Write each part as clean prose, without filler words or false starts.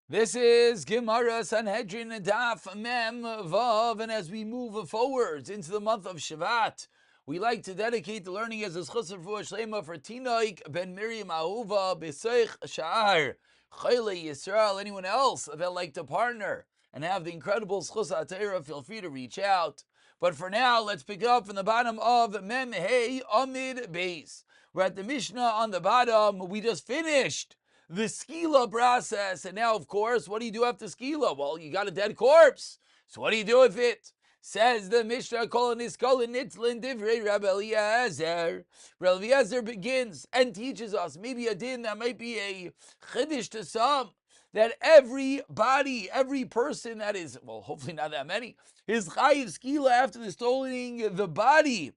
This is Gemara Sanhedrin Daf Mem Vav, and as we move forwards into the month of Shvat, we like to dedicate the learning as a zchus shlema for Tinoik ben Miriam Ahuva B'Seich Sha'ar Chayle Yisrael. Anyone else that like to partner and have the incredible zchus atera, feel free to reach out. But for now, let's pick up from the bottom of Mem Hey Amid Beis. We're at the Mishnah on the bottom. We just finished the skila process. And now, of course, what do you do after skila? Well, you got a dead corpse. So what do you do with it? Says the Mishnah, Kol Niskol Nitzlin Divrei Rabbi Eliezer. Rabbi Eliezer begins and teaches us, maybe a din that might be a chiddush to some, that everybody, every person that is, well, hopefully not that many, is chayiv skila after the stoning. The body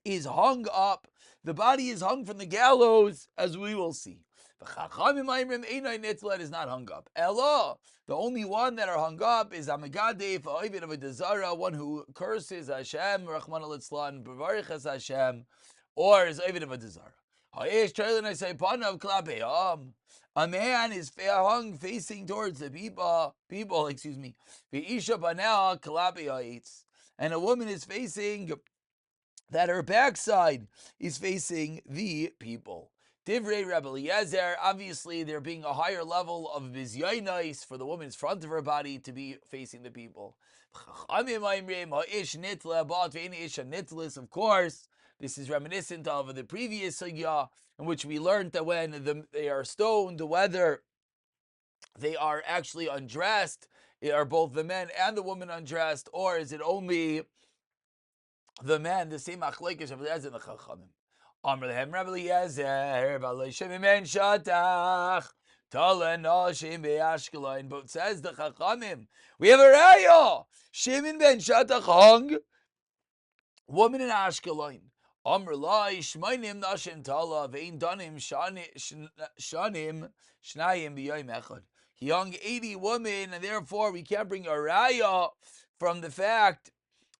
is hung up. The body is hung from the gallows, as we will see. It is not hung up. Ella, the only one that are hung up is Amagadef, Oivin of a Dezara, one who curses Hashem, Rachman al-Itzlan, Bavarichas Hashem, or is Oivin of a Dezara. A man is hung facing towards the people, and a woman is facing that her backside is facing the people. Divrei Rabbi Eliezer, obviously there being a higher level of bizyonais for the woman's front of her body to be facing the people. Of course, this is reminiscent of the previous sugya in which we learned that when they are stoned, whether they are actually undressed, are both the men and the woman undressed, or is it only the man, the same machlekes of Eliezer and the Chachamim. Amr lehem Rabbi Eliezer, V'alei Shimon ben Shatach, Tala Noshim be'Ashkelon. But says the Chachamim, we have a raya. Shimon ben Shatach hung woman in Ashkelon. Amr lai Shmainim Nashim Tala Ve'in Danim Shanim Shnayim b'Yom Echad. He hung 80 women, and therefore we can't bring a raya from the fact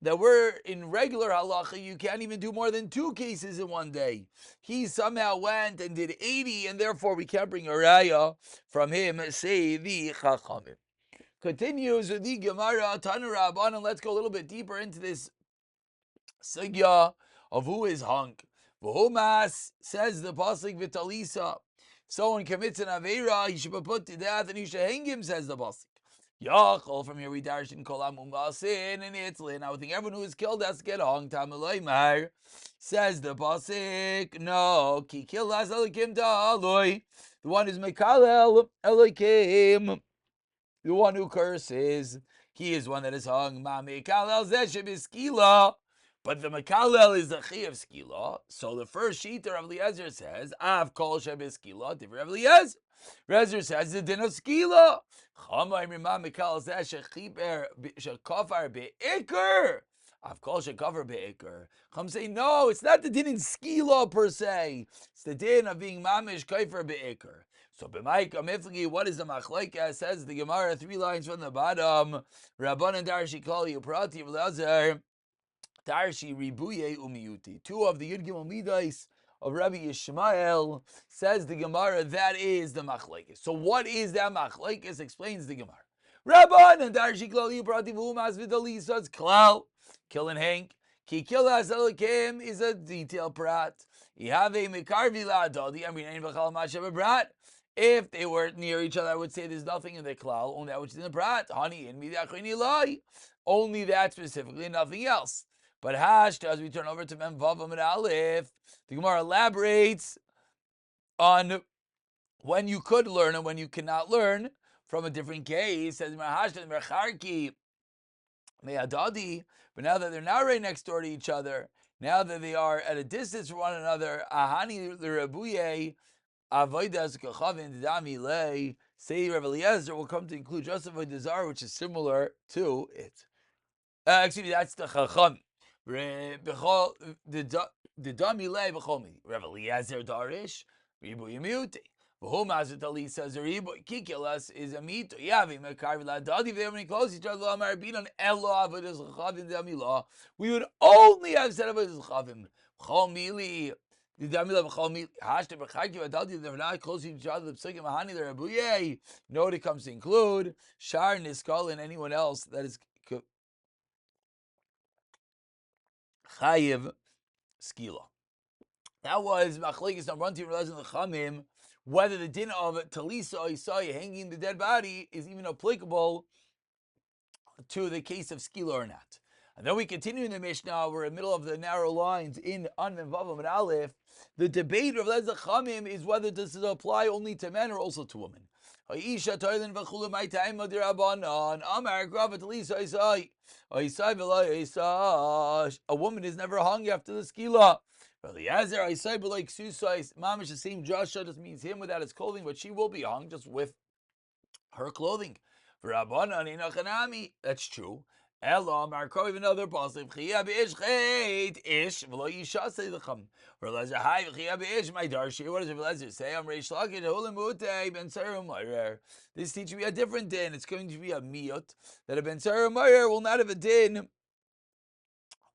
that we're in regular halacha, you can't even do more than 2 cases in one day. He somehow went and did 80, and therefore we can't bring a raya from him, say the Chachamim. Continues with the Gemara, Tanu Rabban, and let's go a little bit deeper into this sugya of who is hung. V'humas, says the pasuk v'talisa. If someone commits an aveira, he should be put to death, and he should hang him, says the pasuk. Yachol, from here we darshan kolam umasin and itzlin. I would think everyone who is killed has to get hung. Tamiloymar, says the pasuk. No, ki killas elikim da'aloi. The one who's mekalel elikim, the one who curses, he is one that is hung. Ma mekalel zeh shebiskila. But the mekalel is the chi of skila. So the first sheeter of Eliezer says, Av kol shebiskila, different of Eliezer. Eliezer says the din of skila. Chamay mimam mekal zeh shechiper shekafar beikar. Av kol shekafar beikar. Chum say no, it's not the din in skila per se. It's the din of being mamish kafar beikar. So b'maika miflgi, what is the machleka? Says the Gemara 3 lines from the bottom. Rabbanan darshi kol yuprati Eliezer. Darshi ribuye umiyuti. 2 of the Yud Gimel Midais of Rabbi Yishmael, says the Gemara, that is the machlekes. So what is that machlekes? Explains the Gemara. Rabban and Darshi klal yuprati v'umas v'dalisa, it's klal, kill and hang. Ki kill as elikim is a detail prat. Ihave mekarvi la'adadi, I mean, ein v'chal mashav brat. If they were near each other, I would say there's nothing in the klal, only that which is in the prat. Honey, in midachrini lai. Only that specifically, nothing else. But Hashta, as we turn over to Mem Vav Amid Aleph, the Gemara elaborates on when you could learn and when you cannot learn from a different case. Says Hashta Mercharki Me'adadi, but now that they're not right next door to each other, now that they are at a distance from one another, Ahani L'Rabuye Avodas Kachavin Dami Lei, say Rav Eliezer will come to include just Avodah, which is similar to it. Excuse me, that's the Chacham. The dami lei b'chomi. Rav Eliezer darish ribu yimiuti. V'hu mazut ali says ribu kikilas is a mito. Yavi mekarvi la'adadi. If they were close each other, l'amar binon elo avodas l'chavim dami la. We would only have said avodas l'chavim. Chomili. Note it comes to include Shar, Niskal, and anyone else that is Chayiv Skila. That was Machlekes number 1 to realize in the Chamim whether the din of Talisa or Isai hanging the dead body is even applicable to the case of Skila or not. And then we continue in the Mishnah. We're in the middle of the narrow lines in Anmem Vavam and Aleph. The debate of Lez Chamim is whether this does apply only to men or also to women. A woman is never hung after the skila. Mamish, the same Joshua just means him without his clothing, but she will be hung just with her clothing. That's true. Ella, Marko, even other positive. Chia b'ish chet ish v'lo yisha say the chum. V'lezer hai v'chia b'ish my darshi. What does V'lezer say? I'm reish lakid hulamutei ben sarum mayer. This teaches me a different din. It's going to be a miyut that a ben sarum mayer will not have a din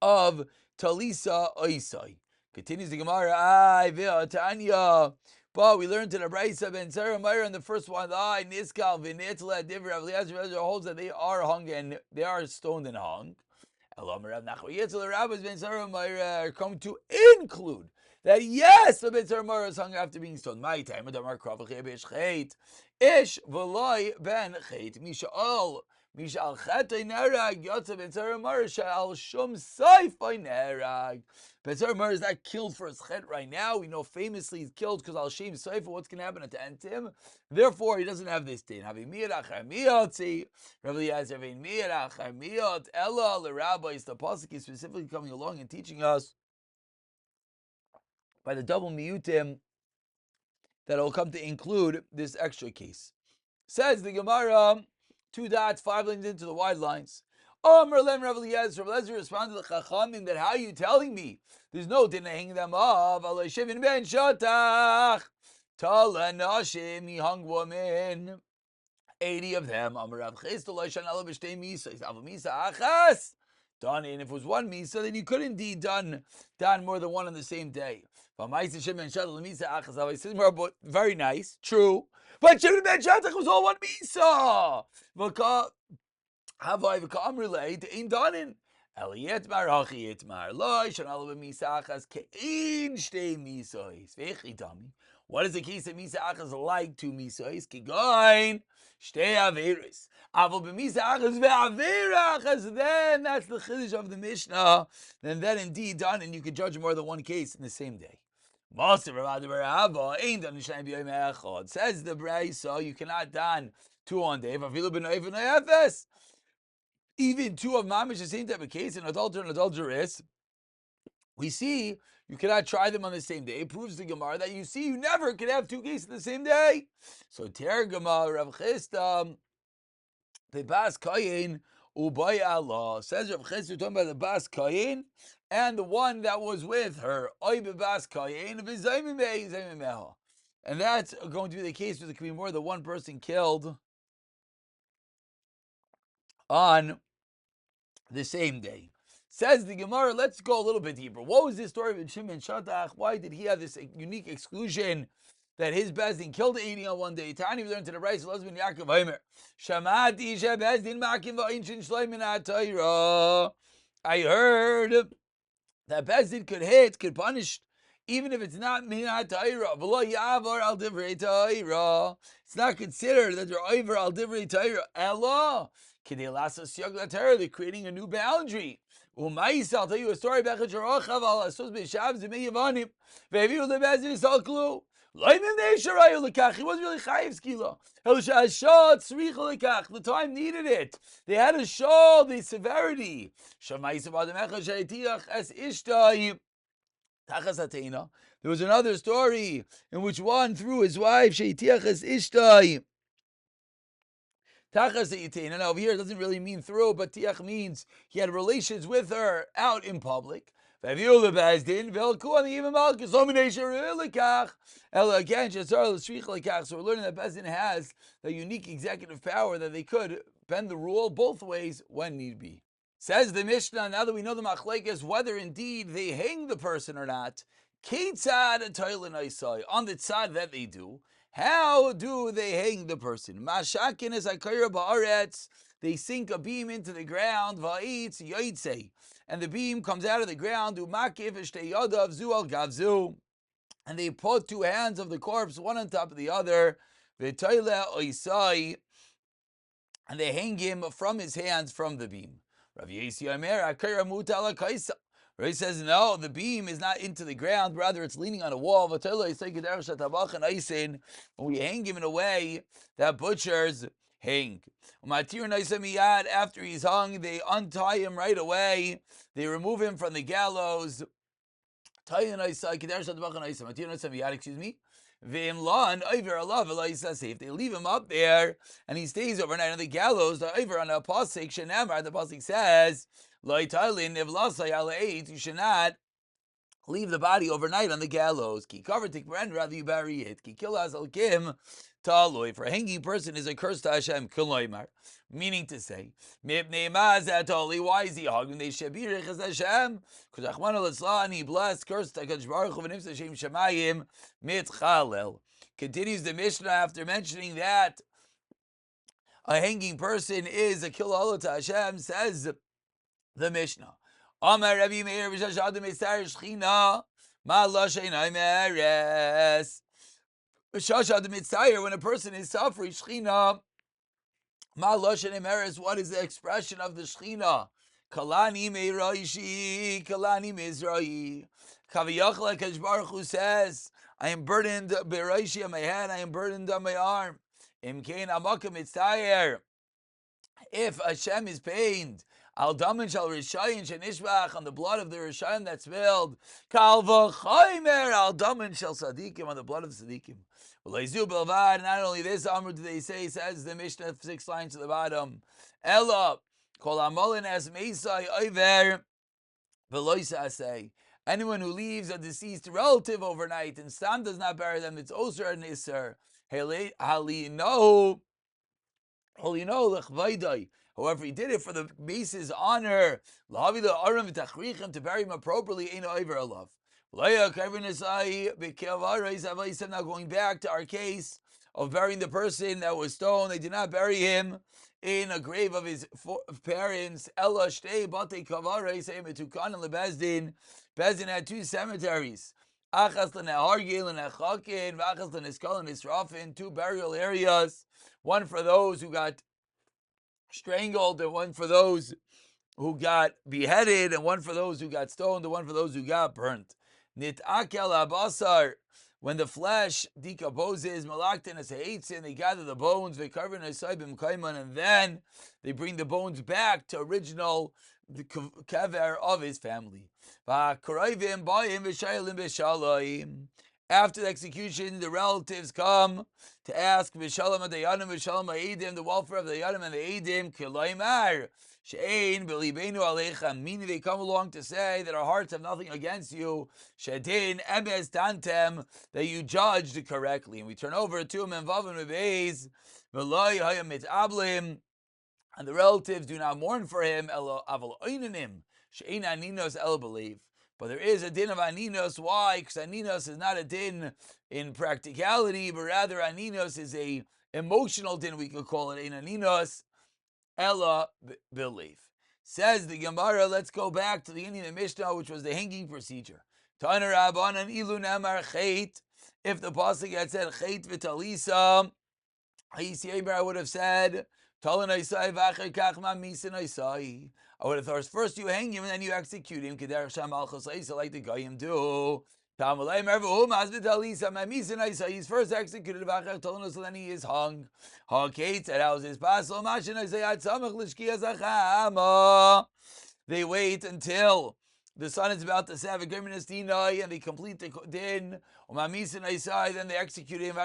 of talisa oisai. Continues the Gemara. Ay v'atanya. But we learned in the Brayso ben Sarah Meir in the first one, Niskal v'nitla divrei Rav Eliezer holds that they are hung and they are stoned and hung. Elam Rav Nachman Yitzchak the rabbis ben Sarah Meir are coming to include that yes, the ben Sarah Meir is hung after being stoned. My time, Adamar Krav Ish Chet Ish v'loy ben Chet Mishal Mishal Chetay Nerag Yotze ben Sarah Meir Shal Shum Saifay Nerag. Ben Sarah Meir is not killed for his chet right now. We know famously he's killed because Al Shem Seifa. What's going to happen at the end to him? Therefore, he doesn't have this din. Ella, the rabbis, the pasuk is specifically coming along and teaching us by the double miyutim that it will come to include this extra case. Says the Gemara, 2 dots, 5 lines into the wide lines. Rav Eliezer responded to the Chachamim that how are you telling me there's no din to hang them up? Shivin ben Shatach Tala Nashim, he hung women, 80 of them. Rav Chisda Loishan Ela b'shtei Misa. He's Ava Misa Achas. Done, and if it was one Misa, then you could indeed done more than one on the same day. But very nice, true. But Shivin ben Shatach was all one Misa. Havai v'ka'amrulei te'in danin. Eliyetmar hachi yetmar loy shanal b'misachas ke'in shtei misois. Ve'chi dami. What is the case of misachas like two misois? Kigoin shtei averis. Avol b'misachas ve'averachas. Then that's the chiddush of the Mishnah. Then indeed done, and you could judge more than one case in the same day. Says the Brayso, you cannot don 2 on day. Even 2 of mamish, the same type of case, an adulterer and adulteress, we see you cannot try them on the same day. It proves the Gemara that you never can have 2 cases the same day. So Tergama Rav Chisda, the Bas Kayin Ubay Allah, says Rav Chisda, talking about the Bas Kayin and the one that was with her. Bas Kayin v'zaymimeha. And that's going to be the case where there can be more than one person killed on the same day. Says the Gemara, let's go a little bit deeper. What was this story of Shimon Shatach? Why did he have this unique exclusion that his Bezdin killed 80 on one day? Tani, we learned to the Brayso, husband Ya'akov Homer. Shamati shebezdin makim va'inchen shloim min ha'Torah. I heard that Bezdin could punish even if it's not min ha'Torah. V'lo ya'avor al divrei Torah. It's not considered that they're over al divrei Torah. Ella. They're creating a new boundary. I'll tell you a story. He wasn't really chayiv skila. The time needed it. They had to show the severity. There was another story in which one threw his wife. Tachas Yitina. Now over here it doesn't really mean through, but tiach means he had relations with her out in public. Again, so we're learning that Bezdin has the unique executive power that they could bend the rule both ways when need be. Says the Mishnah, now that we know the machlekes, whether indeed they hang the person or not, Ketzad toilen isai. On the tzad that they do, how do they hang the person? Mashakin is akira ba'aretz. They sink a beam into the ground. Va'itz yoitze, and the beam comes out of the ground. Umakiv ishtei yodav zu al gavzu, and they put two hands of the corpse one on top of the other. V'toile isai, and they hang him from his hands from the beam. Rav Yesi Omer akira mutala kaisa. He says, no, the beam is not into the ground, rather it's leaning on a wall. When we hang him in a way that butchers hang. After he's hung, they untie him right away. They remove him from the gallows. Excuse me. If they leave him up there and he stays overnight on the gallows, the over on a pasuk shenamar, the pasuk says, you should not leave the body overnight on the gallows. Ki cover tikbren, rather you bury it. Ki kilas al kim taloi. For a hanging person is a curse to Hashem. Kiloimar, meaning to say, mipnei mazatoli. Why is he hugging? They shabirich as Hashem. Because Achman al and he blessed, cursed Hakadosh Baruch Hu v'nimsa Shem Shemayim mitchalel. Continues the Mishnah after mentioning that a hanging person is a kilala to Hashem. Says the Mishnah, Amar Rabbi Meir b'shash adam esar shchina ma lashen imeres. B'shash adam esar, when a person is suffering shchina ma lashen imeres, what is the expression of the shchina? Kalani meiraishi, kalani mizrai. Kaviyachla Hakadosh Baruch Hu says, I am burdened beiraishi on my head, I am burdened on my arm. Imkein amakim etzayer. If Hashem is pained, al damin shal rishayin shenishbach, on the blood of the rishayin that spilled, kal v'chaymer al damin shal sadikim, on the blood of the sadikim. V'leizu belvad. Not only this, Amr do they say, says the Mishnah 6 lines to the bottom, Ella kol amalin as meisai over v'loisa say. Anyone who leaves a deceased relative overnight and Stam does not bury them, it's osur and iser. Halino. However, he did it for the base's honor. To bury him appropriately, ain't over a love. Now going back to our case of burying the person that was stoned, they did not bury him in a grave of his parents. Bezdin had two cemeteries. Two burial areas. One for those who got strangled, and one for those who got beheaded, and one for those who got stoned, and one for those who got burnt. Nit'akel abasar, when the flesh decomposes, malaktin as haitzin, they gather the bones, they cover in asaibim kaiman, and then they bring the bones back to original the kever of his family. After the execution, the relatives come to ask Vishalom Adayanim, Vishalom Aidim, the welfare of the Yadim and the Aidim, Kilaimar, Shein, Belibenu Alecha, meaning they come along to say that our hearts have nothing against you, Shedin, Emes Tantem, that you judged correctly. And we turn over to him and Vavim Bebeis, Veloy Hayam Ablim, and the relatives do not mourn for him, Elo Aval Oinanim, Shein Aninos El Believe. But there is a din of aninos. Why? Because aninos is not a din in practicality, but rather aninos is a emotional din, we could call it. Ein aninos, ella belief. Says the Gemara, let's go back to the beginning of the Mishnah, which was the hanging procedure. Tana Rabbanan ilu namar chait. If the pasuk had said chait v'talisa, I would have said, Talan Isai v'acher kach ma misin Isai. I would have thought first you hang him and then you execute him. Kederach Sham al Chosais, like the Goyim do. Tamalei mervu mas v'talisa ma misin Isai. He's first executed v'acher Talan, so then he is hung. Hakate said, how's his basel? Mashin Isai at samach l'shkia zachama. They wait until the sun is about to set, and they complete the din. Then they execute him.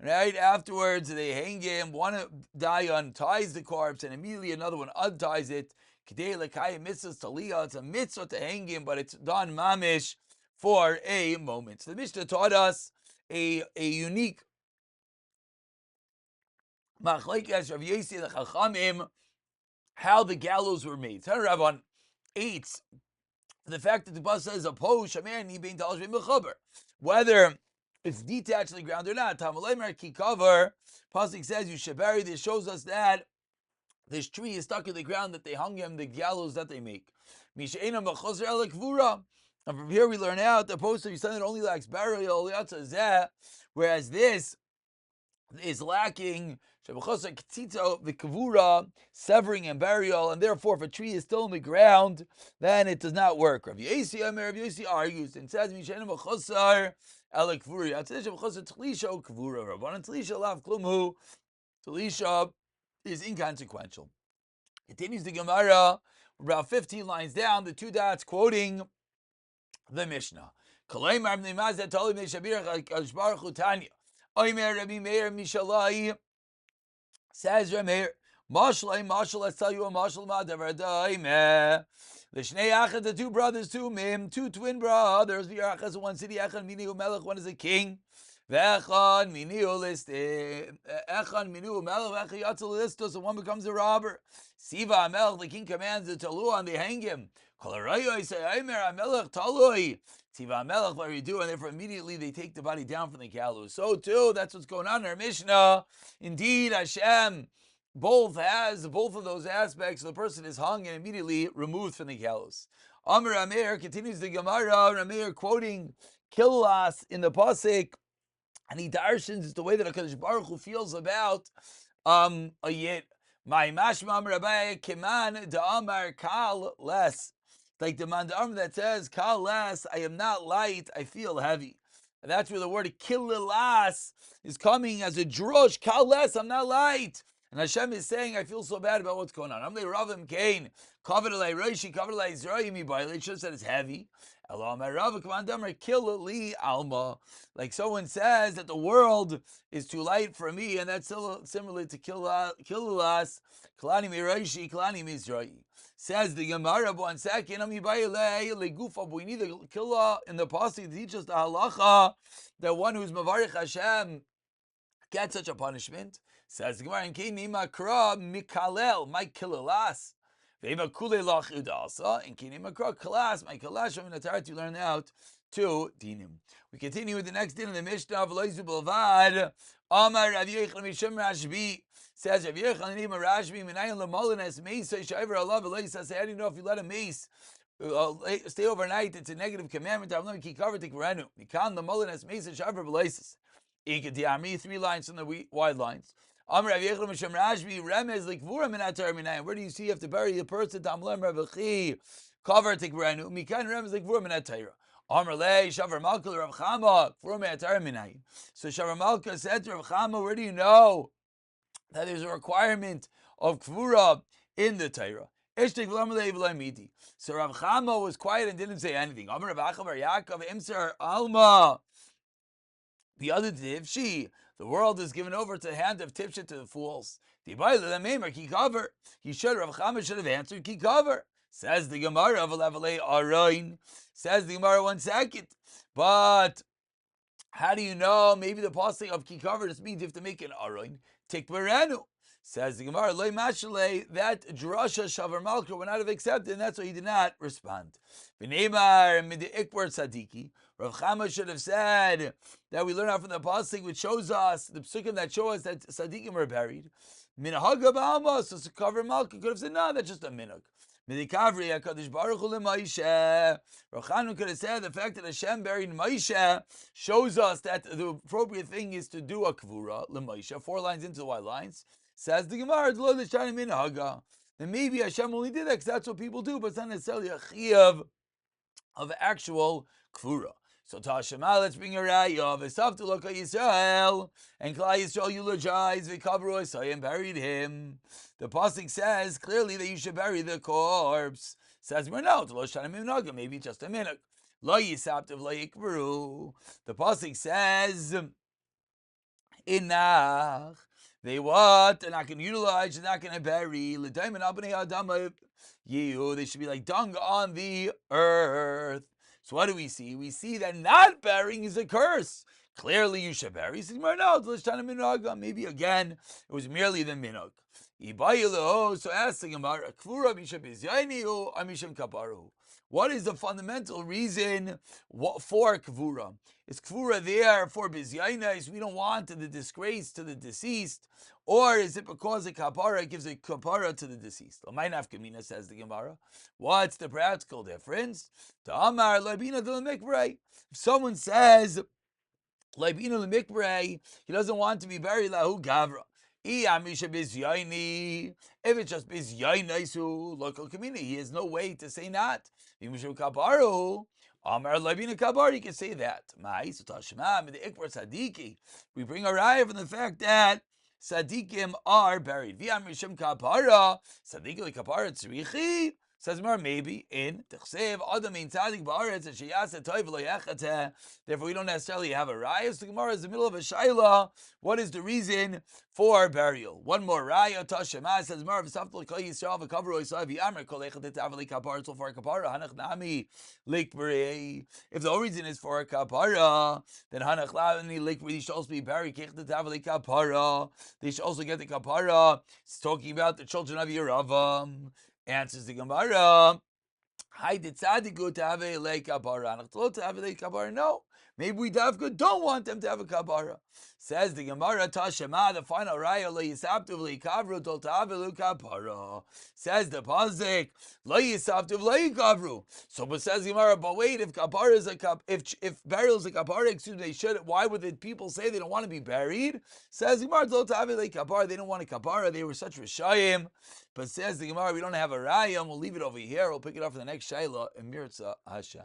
Right afterwards, they hang him. One die unties the corpse, and immediately another one unties it. It's a mitzvah to hang him, but it's done mamish for a moment. So the Mishnah taught us a unique machlekes Rav Yossi the Chachamim, how the gallows were made. Tell Rabban, 8. The fact that the bus says a posh, a man, being talish mechaber, whether it's detached to the ground or not. Tamaleimer ki cover. Pasuk says you should bury. This shows us that this tree is stuck in the ground that they hung him, the gallows that they make. Misheina mechoser el kvura. And from here we learn out the post of Yisrael only lacks burial, whereas this is lacking severing and burial, and therefore if a tree is still in the ground, then it does not work. Rav Yosi argues and says, Talisha is inconsequential. Continues the Gemara, about 15 lines down, the two dots quoting the Mishnah. Says Rameir, Mashal, let's tell you a Mashal Madavar Daime. The Shnei Achad, the two brothers, two twin brothers, V'yachas, one city, Echad Miniu Melech, one is a king. V'echad Miniu Listim, Echad Miniu Melech, V'echad Yatzel Listos, and one becomes a robber. Siva Amelech, the king commands the Taluah, and they hang him. Kol Arayo, say, Aimer Amelech Talui. Siva Amelech, what do you do? And therefore immediately they take the body down from the gallows. So too, that's what's going on in our Mishnah. Indeed, Hashem both of those aspects. The person is hung and immediately removed from the gallows. Amr Rameir continues the Gemara. Rameir quoting Killas in the pasuk, and he darshans the way that HaKadosh Baruch Hu feels about a yid. My mashma Amr Rabbi Kiman Da'amar Kal less. Like the mandam that says Kal less, I am not light, I feel heavy. And that's where the word kililas is coming as a drush. Kal less, I'm not light. And Hashem is saying, I feel so bad about what's going on. Amle Ravim Kain, covered like Roshi, covered like Zerayim, by it should have said it's heavy. Like someone says that the world is too light for me, and that's similar to kilas, Kalani Mirashi, Kalani Mizrahi. Says the Gemara, 1 second, we need the killa in the pasuk to teach us the halacha that one who's Mavarich Hashem gets such a punishment. Says the Gemara, in Kinima Kra Mikalel, my kilalas. Veva Kule Lach Udasa, in Kinima Kra Kalas, my kalash from the Torah to learn out 2 dinim. We continue with the next din of the Mishnah of Loizu Bilvad. Amar Rav Yechon Mishum Rashbi. Says Rav Yechon Nima Rashbi, Menayin Lamolinas, Mesa Shaver Allah, Veloy says, how do you know if you let a mace stay overnight, it's a negative commandment. I'm not cover to Kuranu. Mikan Lamolinas, Mesa Shaver Veloisis. 3 lines from the wide lines. Where do you see you have to bury the person? Cover to Granu. Mikan Remez like Vuram and Atayra. Amr Le Shavar Malka Rav Chama Vuram and Atayra. So Shavar Malka said to Rav Chama, where do you know that there's a requirement of Kvura in the Torah? So Rav Chama was quiet and didn't say anything. Amr Rav Achavar Ya'akov Imser Alma. The other Tivshi, the world is given over to the hand of Tivshi to the fools. He should, Rav Chama should have answered ki cover. Says the Gemara of Alavale Arain. Says the Gemara 1 second. But how do you know? Maybe the passing of ki cover just means you have to make an Arain. Tikbarenu. Says the Gemara, Loi Mashale, that Drasha Shavar Malka would not have accepted, and that's why he did not respond. V'neimar mid ikbar tzadiki. Rav Chama should have said that we learn out from the passing, which shows us, the psukim that show us that tzadikim are buried. Minhaga b'alma, so Shavar Malka could have said, no, that's just a minhag. Midikavri HaKadosh Baruch Hu l'Moshe. Rav Chama could have said the fact that Hashem buried Moshe shows us that the appropriate thing is to do a kvura l'Moshe. 4 lines into the white lines. Says the Gemara, then maybe Hashem only did that because that's what people do, but it's not necessarily a chiyav of actual kvura. So Tashema, let's bring a raya. V'savtu loka Yisrael, and Klal Yisrael eulogized v'kavru Isai and buried him. The pasuk says clearly that you should bury the corpse. Says we're no, maybe just a minute. Lo yisabtu lo yikvaru. The pasuk says inach. They what? They're not going to utilize, they're not going to bury. They should be like dung on the earth. So what do we see? We see that not burying is a curse. Clearly you should bury. He says, no, maybe again, it was merely the minhag. So ask the Gemara, what is the fundamental reason for kvura? Is kvura there for bizyainis? We don't want the disgrace to the deceased, or is it because the kapara gives a kapara to the deceased? Kamina, says the Gemara. What's the practical difference? If someone says, he doesn't want to be buried lahu gavra. If it's just bizyainis, local community, he has no way to say not. Amar Labina Kabar, you can say that. We bring a raya from the fact that Sadiqim are buried. Sadiq kapara tzrichi. Says more maybe in Tchsev Adam in Tzadik Ba'aretz and Sheyasa Toiv Lo Yachateh. Therefore, we don't necessarily have a raya. So the Gemara is in the middle of a shaila. What is the reason for burial? One more raya. Tashema says more of Saftal Kol Yisrael v'Kavro Yisrael v'Yamar Kol Echat Tavli Kapara. So for a kapara, Hanach Nami Likbrei. If the whole reason is for a kapara, then Hanach Nami Likbrei should also be buried. Kechat Tavli Kapara. They should also get the kapara. It's talking about the children of Yeravam. Answers the Gemara. Hi, did tzaddiku to have a lake kabara? To have a lake kabara? No. Maybe we don't want them to have a kabara. Says the Gemara, Tashema, the final raya, lo yisabtu v'leikavru tol ta'avelu kapara. Says the Pasuk, lo yisabtu v'leikavru. So, but says the Gemara, but wait, if kapara is if burial is a kapara, they should. Why would the people say they don't want to be buried? Says the Gemara, tol ta'avelu kapara. They don't want a kapara. They were such rishayim. But says the Gemara, we don't have a raya. We'll leave it over here. We'll pick it up for the next shayla in Mirza Hashem.